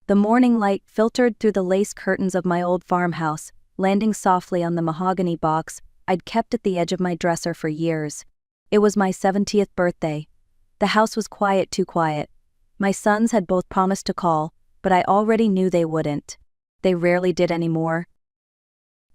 The morning light filtered through the lace curtains of my old farmhouse, landing softly on the mahogany box I'd kept at the edge of my dresser for years. It was my 70th birthday. The house was quiet, too quiet. My sons had both promised to call, but I already knew they wouldn't. They rarely did anymore.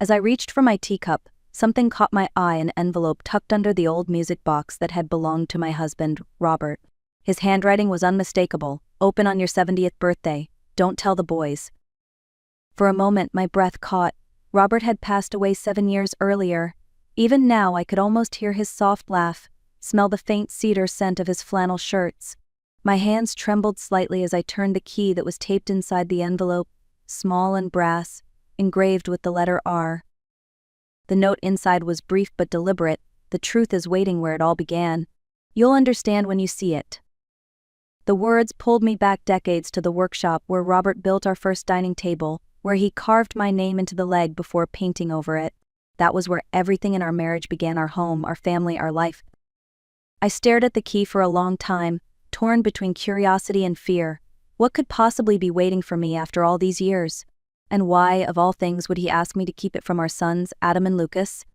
As I reached for my teacup, something caught my eye, an envelope tucked under the old music box that had belonged to my husband, Robert. His handwriting was unmistakable. Open on your 70th birthday. Don't tell the boys. For a moment my breath caught. Robert had passed away 7 years earlier. Even now I could almost hear his soft laugh, smell the faint cedar scent of his flannel shirts. My hands trembled slightly as I turned the key that was taped inside the envelope, small and brass, engraved with the letter R. The note inside was brief but deliberate. The truth is waiting where it all began. You'll understand when you see it. The words pulled me back decades to the workshop where Robert built our first dining table, where he carved my name into the leg before painting over it. That was where everything in our marriage began, our home, our family, our life. I stared at the key for a long time, torn between curiosity and fear. What could possibly be waiting for me after all these years? And why, of all things, would he ask me to keep it from our sons, Adam and Lucas?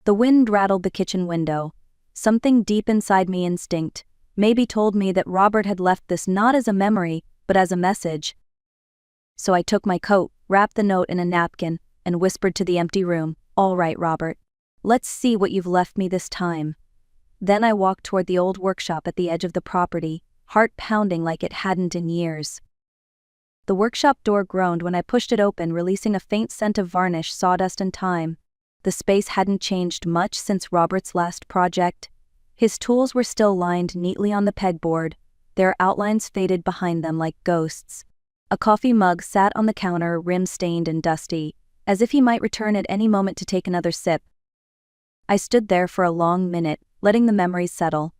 The wind rattled the kitchen window. Something deep inside me, instinct, maybe told me that Robert had left this not as a memory, but as a message. So I took my coat, wrapped the note in a napkin, and whispered to the empty room, "All right, Robert. Let's see what you've left me this time." Then I walked toward the old workshop at the edge of the property, heart pounding like it hadn't in years. The workshop door groaned when I pushed it open, releasing a faint scent of varnish, sawdust, and time. The space hadn't changed much since Robert's last project. His tools were still lined neatly on the pegboard, their outlines faded behind them like ghosts. A coffee mug sat on the counter, rim-stained and dusty, as if he might return at any moment to take another sip. I stood there for a long minute, letting the memories settle.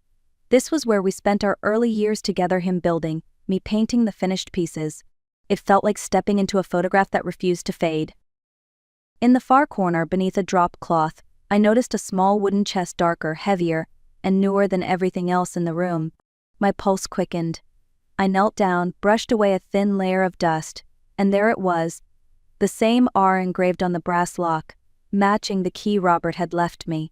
This was where we spent our early years together, him building, me painting the finished pieces. It felt like stepping into a photograph that refused to fade. In the far corner, beneath a drop cloth, I noticed a small wooden chest, darker, heavier, and newer than everything else in the room. My pulse quickened. I knelt down, brushed away a thin layer of dust, and there it was, the same R engraved on the brass lock, matching the key Robert had left me.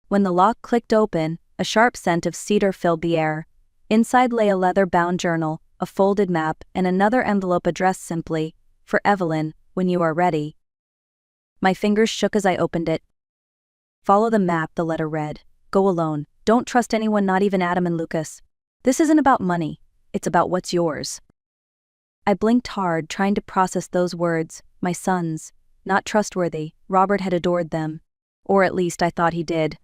When the lock clicked open, a sharp scent of cedar filled the air. Inside lay a leather-bound journal, a folded map, and another envelope addressed simply, "For Evelyn, when you are ready." My fingers shook as I opened it. "Follow the map," the letter read. "Go alone. Don't trust anyone, not even Adam and Lucas. This isn't about money. It's about what's yours." I blinked hard, trying to process those words. My sons. Not trustworthy. Robert had adored them. Or at least I thought he did.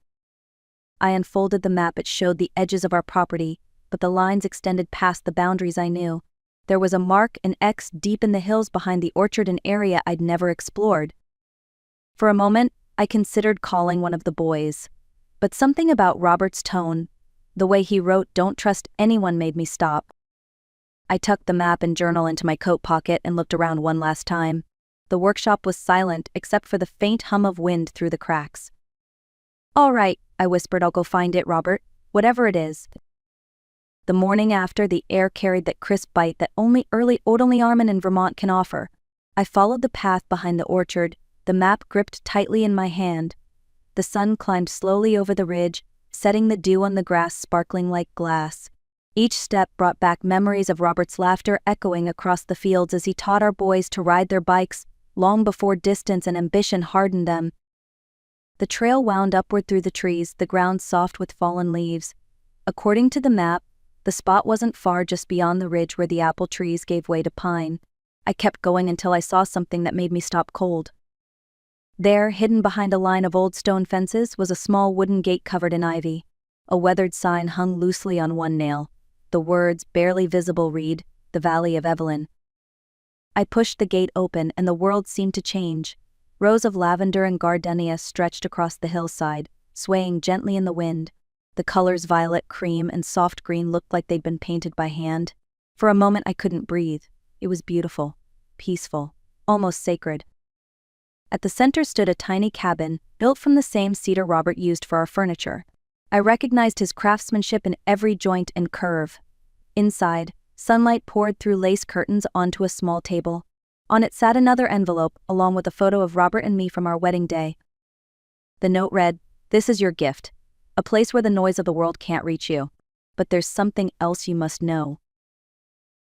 I unfolded the map. It showed the edges of our property, but the lines extended past the boundaries I knew. There was a mark, an X, deep in the hills behind the orchard, an area I'd never explored. For a moment, I considered calling one of the boys. But something about Robert's tone, the way he wrote "Don't trust anyone," made me stop. I tucked the map and journal into my coat pocket and looked around one last time. The workshop was silent except for the faint hum of wind through the cracks. "All right," I whispered, "I'll go find it, Robert, whatever it is." The morning after, the air carried that crisp bite that only early autumn in Vermont can offer. I followed the path behind the orchard, the map gripped tightly in my hand. The sun climbed slowly over the ridge, setting the dew on the grass sparkling like glass. Each step brought back memories of Robert's laughter echoing across the fields as he taught our boys to ride their bikes, long before distance and ambition hardened them. The trail wound upward through the trees, the ground soft with fallen leaves. According to the map, the spot wasn't far, just beyond the ridge where the apple trees gave way to pine. I kept going until I saw something that made me stop cold. There, hidden behind a line of old stone fences, was a small wooden gate covered in ivy. A weathered sign hung loosely on one nail. The words, barely visible, read, "The Valley of Evelyn." I pushed the gate open and the world seemed to change. Rows of lavender and gardenia stretched across the hillside, swaying gently in the wind. The colors, violet, cream, and soft green, looked like they'd been painted by hand. For a moment I couldn't breathe. It was beautiful, peaceful, almost sacred. At the center stood a tiny cabin, built from the same cedar Robert used for our furniture. I recognized his craftsmanship in every joint and curve. Inside, Sunlight poured through lace curtains onto a small table. On it sat another envelope, along with a photo of Robert and me from our wedding day. The note read, "This is your gift. A place where the noise of the world can't reach you. But there's something else you must know."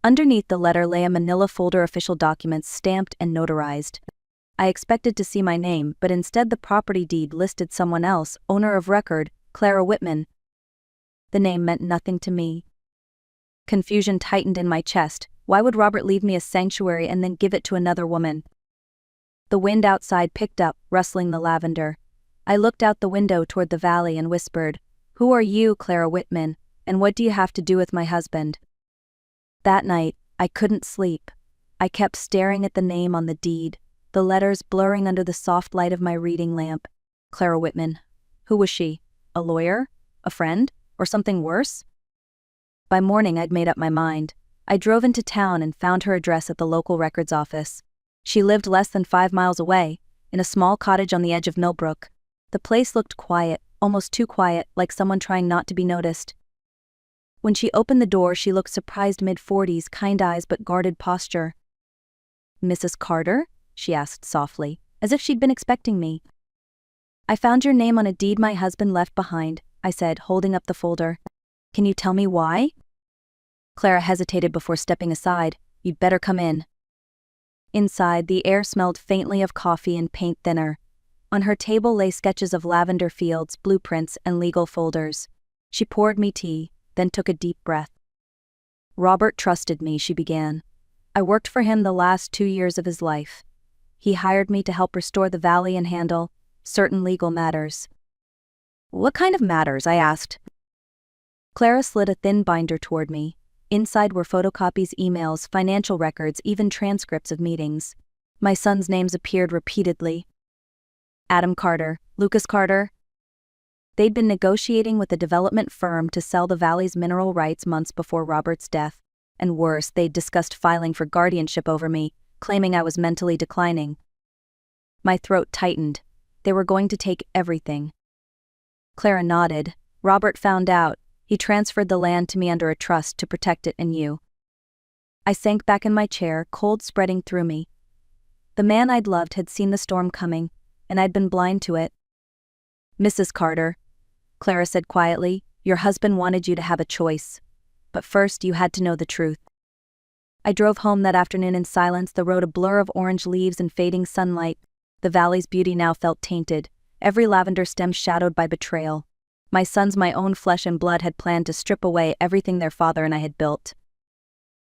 Underneath the letter lay a manila folder, official documents stamped and notarized. I expected to see my name, but instead the property deed listed someone else, owner of record, Clara Whitman. The name meant nothing to me. Confusion tightened in my chest. Why would Robert leave me a sanctuary and then give it to another woman? The wind outside picked up, rustling the lavender. I looked out the window toward the valley and whispered, "Who are you, Clara Whitman, and what do you have to do with my husband?" That night, I couldn't sleep. I kept staring at the name on the deed, the letters blurring under the soft light of my reading lamp. Clara Whitman. Who was she? A lawyer? A friend? Or something worse? By morning, I'd made up my mind. I drove into town and found her address at the local records office. She lived less than 5 miles away, in a small cottage on the edge of Millbrook. The place looked quiet, almost too quiet, like someone trying not to be noticed. When she opened the door, she looked surprised, mid-40s, kind eyes but guarded posture. "Mrs. Carter?" she asked softly, as if she'd been expecting me. "I found your name on a deed my husband left behind," I said, holding up the folder. "Can you tell me why?" Clara hesitated before stepping aside. "You'd better come in." Inside, the air smelled faintly of coffee and paint thinner. On her table lay sketches of lavender fields, blueprints, and legal folders. She poured me tea, then took a deep breath. "Robert trusted me," she began. "I worked for him the last 2 years of his life. He hired me to help restore the valley and handle certain legal matters." "What kind of matters?" I asked. Clara slid a thin binder toward me. Inside were photocopies, emails, financial records, even transcripts of meetings. My sons' names appeared repeatedly. Adam Carter, Lucas Carter. They'd been negotiating with a development firm to sell the valley's mineral rights months before Robert's death. And worse, they'd discussed filing for guardianship over me, claiming I was mentally declining. My throat tightened. They were going to take everything. Clara nodded. "Robert found out. He transferred the land to me under a trust to protect it and you." I sank back in my chair, cold spreading through me. The man I'd loved had seen the storm coming, and I'd been blind to it. "Mrs. Carter," Clara said quietly, "your husband wanted you to have a choice. But first you had to know the truth." I drove home that afternoon in silence, the road a blur of orange leaves and fading sunlight. The valley's beauty now felt tainted, every lavender stem shadowed by betrayal. My sons, my own flesh and blood, had planned to strip away everything their father and I had built.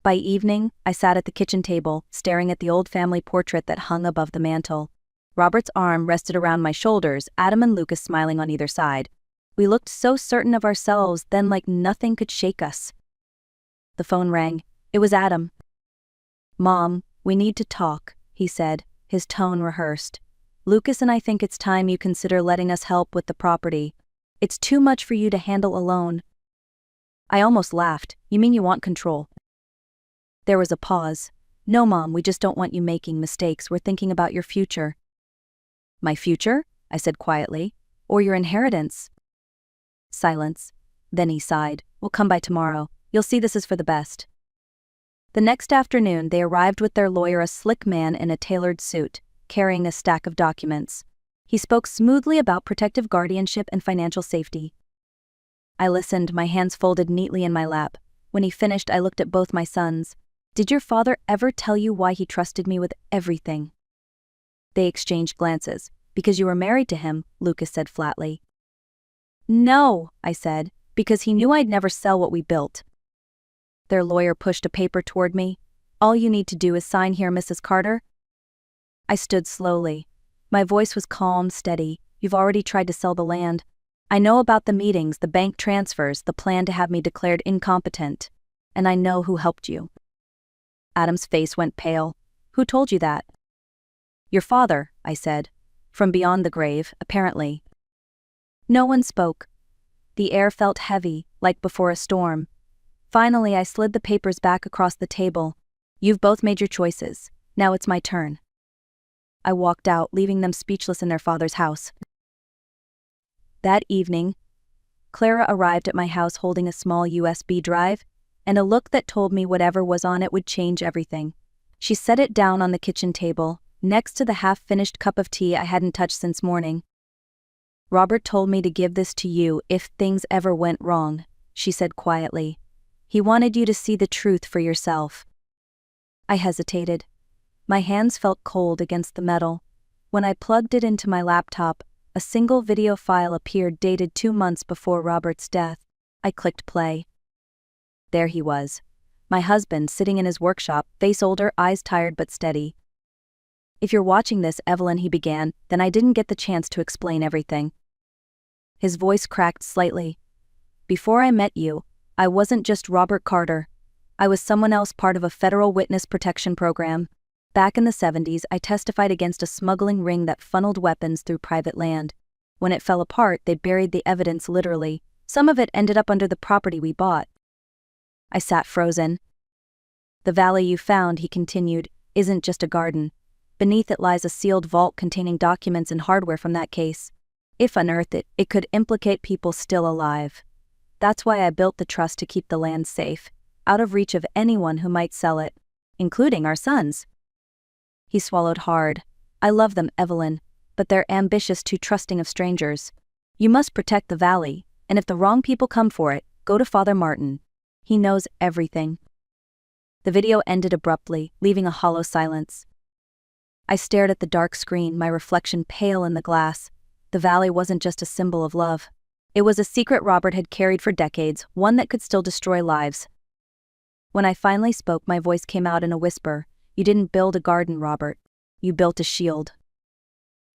By evening, I sat at the kitchen table, staring at the old family portrait that hung above the mantel. Robert's arm rested around my shoulders, Adam and Lucas smiling on either side. We looked so certain of ourselves then, like nothing could shake us. The phone rang. It was Adam. "Mom, we need to talk," he said, his tone rehearsed. "Lucas and I think it's time you consider letting us help with the property. It's too much for you to handle alone." I almost laughed. "You mean you want control?" There was a pause. "No, Mom, we just don't want you making mistakes. We're thinking about your future." "My future?" I said quietly. "Or your inheritance?" Silence. Then he sighed. "We'll come by tomorrow. You'll see this is for the best." The next afternoon they arrived with their lawyer, a slick man in a tailored suit, carrying a stack of documents. He spoke smoothly about protective guardianship and financial safety. I listened, my hands folded neatly in my lap. When he finished, I looked at both my sons. "Did your father ever tell you why he trusted me with everything?" They exchanged glances. "Because you were married to him," Lucas said flatly. "No," I said, "because he knew I'd never sell what we built." Their lawyer pushed a paper toward me. "All you need to do is sign here, Mrs. Carter." I stood slowly. My voice was calm, steady. "You've already tried to sell the land. I know about the meetings, the bank transfers, the plan to have me declared incompetent. And I know who helped you." Adam's face went pale. "Who told you that?" "Your father," I said. "From beyond the grave, apparently." No one spoke. The air felt heavy, like before a storm. Finally, I slid the papers back across the table. "You've both made your choices. Now it's my turn." I walked out, leaving them speechless in their father's house. That evening, Clara arrived at my house holding a small USB drive. and a look that told me whatever was on it would change everything. She set it down on the kitchen table, next to the half-finished cup of tea I hadn't touched since morning. "Robert told me to give this to you if things ever went wrong," she said quietly. "He wanted you to see the truth for yourself." I hesitated. My hands felt cold against the metal. When I plugged it into my laptop, a single video file appeared dated 2 months before Robert's death. I clicked play. There he was. My husband, sitting in his workshop, face older, eyes tired but steady. "If you're watching this, Evelyn," he began, then I didn't get the chance to explain everything. His voice cracked slightly. "Before I met you, I wasn't just Robert Carter. I was someone else, part of a federal witness protection program. Back in the 70s, I testified against a smuggling ring that funneled weapons through private land. When it fell apart, they buried the evidence literally. Some of it ended up under the property we bought." I sat frozen. "The valley you found," he continued, "isn't just a garden. Beneath it lies a sealed vault containing documents and hardware from that case. If unearthed, it could implicate people still alive. That's why I built the trust, to keep the land safe, out of reach of anyone who might sell it, including our sons." He swallowed hard. "I love them, Evelyn, but they're ambitious, too trusting of strangers. You must protect the valley, and if the wrong people come for it, go to Father Martin. He knows everything." The video ended abruptly, leaving a hollow silence. I stared at the dark screen, my reflection pale in the glass. The valley wasn't just a symbol of love. It was a secret Robert had carried for decades, one that could still destroy lives. When I finally spoke, my voice came out in a whisper. "You didn't build a garden, Robert. You built a shield."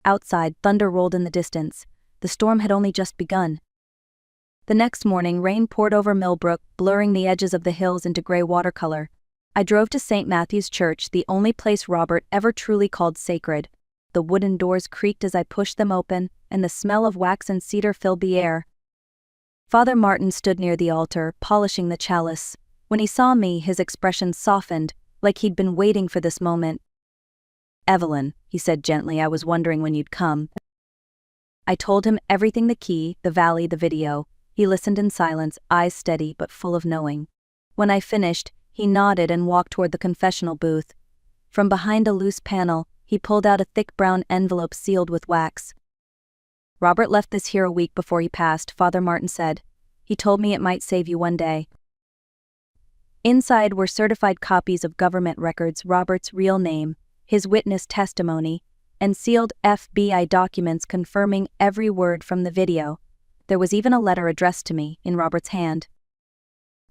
Outside, thunder rolled in the distance. The storm had only just begun. The next morning, rain poured over Millbrook, blurring the edges of the hills into gray watercolor. I drove to St. Matthew's Church, the only place Robert ever truly called sacred. The wooden doors creaked as I pushed them open, and the smell of wax and cedar filled the air. Father Martin stood near the altar, polishing the chalice. When he saw me, his expression softened, like he'd been waiting for this moment. "Evelyn," he said gently, "I was wondering when you'd come." I told him everything: the key, the valley, the video. He listened in silence, eyes steady but full of knowing. When I finished, he nodded and walked toward the confessional booth. From behind a loose panel, he pulled out a thick brown envelope sealed with wax. "Robert left this here a week before he passed," Father Martin said. "He told me it might save you one day." Inside were certified copies of government records, Robert's real name, his witness testimony, and sealed FBI documents confirming every word from the video. There was even a letter addressed to me, in Robert's hand.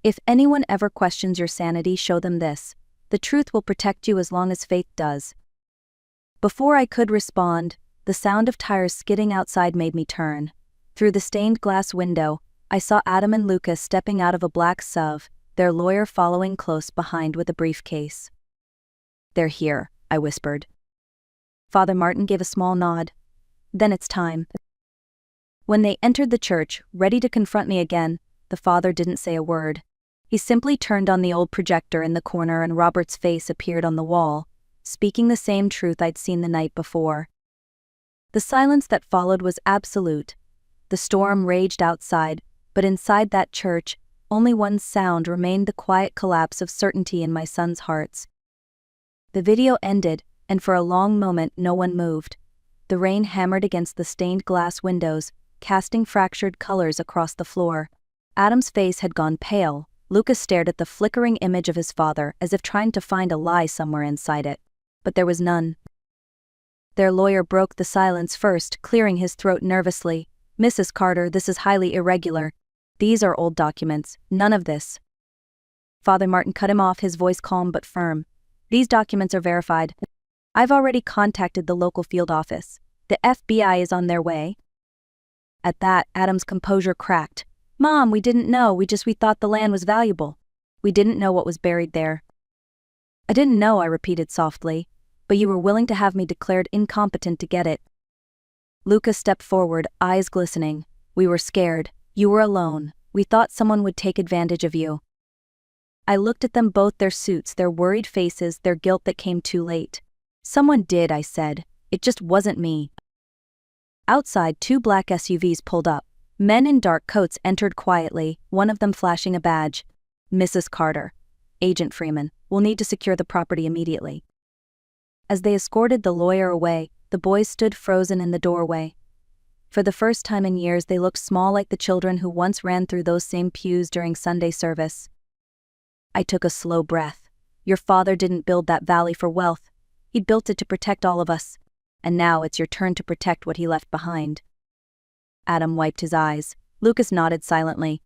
"If anyone ever questions your sanity, show them this. The truth will protect you as long as faith does." Before I could respond, the sound of tires skidding outside made me turn. Through the stained glass window, I saw Adam and Lucas stepping out of a black SUV, their lawyer following close behind with a briefcase. "They're here," I whispered. Father Martin gave a small nod. "Then it's time." When they entered the church, ready to confront me again, the father didn't say a word. He simply turned on the old projector in the corner and Robert's face appeared on the wall, speaking the same truth I'd seen the night before. The silence that followed was absolute. The storm raged outside, but inside that church, only one sound remained: the quiet collapse of certainty in my sons' hearts. The video ended, and for a long moment no one moved. The rain hammered against the stained glass windows, casting fractured colors across the floor. Adam's face had gone pale. Lucas stared at the flickering image of his father as if trying to find a lie somewhere inside it. But there was none. Their lawyer broke the silence first, clearing his throat nervously. "Mrs. Carter, this is highly irregular. These are old documents, none of this." Father Martin cut him off, his voice calm but firm. "These documents are verified. I've already contacted the local field office. The FBI is on their way." At that, Adam's composure cracked. "Mom, we didn't know, we thought the land was valuable. We didn't know what was buried there." "I didn't know," I repeated softly, "but you were willing to have me declared incompetent to get it." Lucas stepped forward, eyes glistening. "We were scared. You were alone. We thought someone would take advantage of you." I looked at them both, their suits, their worried faces, their guilt that came too late. "Someone did," I said. "It just wasn't me." Outside, 2 black SUVs pulled up. Men in dark coats entered quietly, one of them flashing a badge. Mrs. Carter. Agent Freeman, we'll need to secure the property immediately. As they escorted the lawyer away, the boys stood frozen in the doorway. For the first time in years, they looked small like the children who once ran through those same pews during Sunday service. I took a slow breath. Your father didn't build that valley for wealth. He built it to protect all of us. And now it's your turn to protect what he left behind. Adam wiped his eyes. Lucas nodded silently.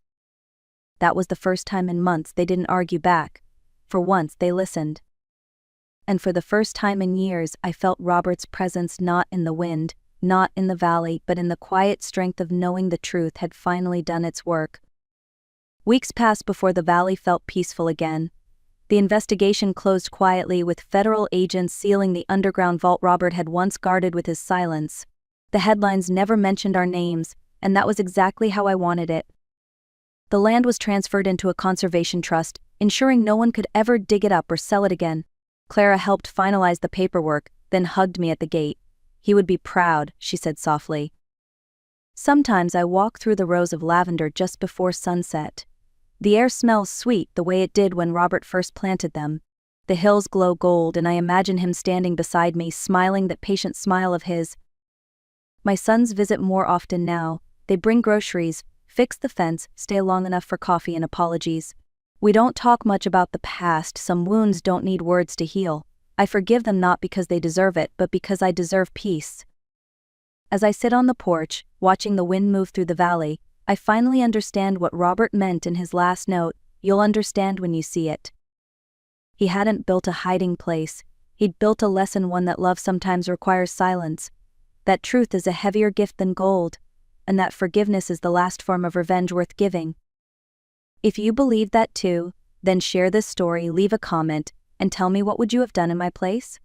That was the first time in months they didn't argue back. For once, they listened. And for the first time in years, I felt Robert's presence, not in the wind, not in the valley, but in the quiet strength of knowing the truth had finally done its work. Weeks passed before the valley felt peaceful again. The investigation closed quietly, with federal agents sealing the underground vault Robert had once guarded with his silence. The headlines never mentioned our names, and that was exactly how I wanted it. The land was transferred into a conservation trust, ensuring no one could ever dig it up or sell it again. Clara helped finalize the paperwork, then hugged me at the gate. He would be proud, she said softly. Sometimes I walk through the rows of lavender just before sunset. The air smells sweet the way it did when Robert first planted them. The hills glow gold, and I imagine him standing beside me, smiling that patient smile of his. My sons visit more often now. They bring groceries, fix the fence, stay long enough for coffee and apologies. We don't talk much about the past. Some wounds don't need words to heal. I forgive them not because they deserve it, but because I deserve peace. As I sit on the porch, watching the wind move through the valley, I finally understand what Robert meant in his last note. You'll understand when you see it. He hadn't built a hiding place. He'd built a lesson, one that love sometimes requires silence. That truth is a heavier gift than gold, and that forgiveness is the last form of revenge worth giving. If you believe that too, then share this story, leave a comment, and tell me, what would you have done in my place?